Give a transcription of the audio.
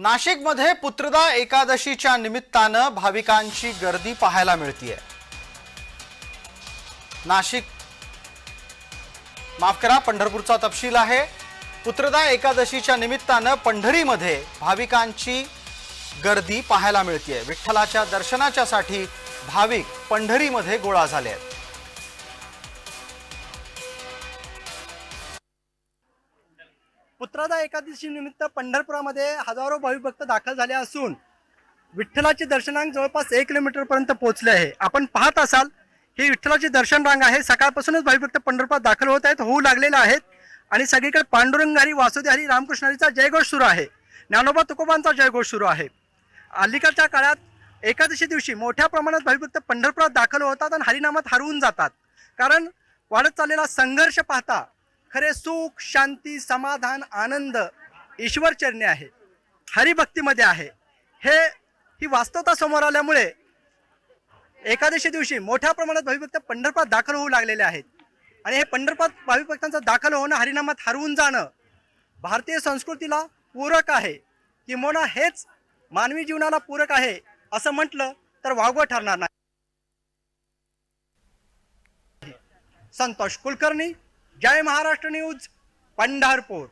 नाशिकमध्ये पुत्रदा एकादशीच्या निमित्तानं भाविकांची गर्दी पाहायला मिळतेय। नाशिक माफ करा, पंढरपूरचा तपशील आहे। पुत्रदा एकादशीच्या निमित्तानं पंढरीमध्ये भाविकांची गर्दी पाहायला मिळतेय। विठ्ठलाच्या दर्शनाच्यासाठी भाविक पंढरीमध्ये गोळा झाले आहेत। पुत्रदा एकादशी निमित्त पंढरपुरामध्ये हजारो भाविक भक्त दाखल झाले असून विठ्ठलाचे दर्शनांक जवळपास 1 किलोमीटर पर्यंत पोहोचले आहे। आपण पाहत असाल ही विठ्ठलाची दर्शन रांग आहे। सकाळपासूनच भाविक भक्त पंढरपुरात दाखल होत आहेत, होऊ लागलेले आहेत आणि सगळीकडे पांडुरंग हरी, वासुदेव हरी, रामकृष्ण हरीचा जयघोष सुरू आहे। ज्ञानोबा तुकोबांचा जयघोष सुरू आहे। अलीकडच्या काळात एकादशी दिवशी मोठ्या प्रमाणात भाविक भक्त पंढरपुरात दाखल होतात आणि हरिनामात हरवून जातात। कारण वाढत चाललेला संघर्ष पाहता खरे सुख, शांती, समाधान, आनंद ईश्वर चरणी आहे, हरिभक्तीमध्ये आहे। ही वास्तवता समोर आल्यामुळे एकादशी दिवशी मोठ्या प्रमाणात भाविक भक्त पंढरपुरात दाखल होऊ लागलेले आहेत आणि हे पंढरपुरात भाविक भक्तांचं दाखल होणं, हरिनामात हरवून जाणं भारतीय संस्कृतीला पूरक आहे, किंवा हेच मानवी जीवनाला पूरक आहे असं म्हटलं तर वावगं ठरणार नाही। संतोष कुलकर्णी, जय महाराष्ट्र न्यूज, पंढरपूर।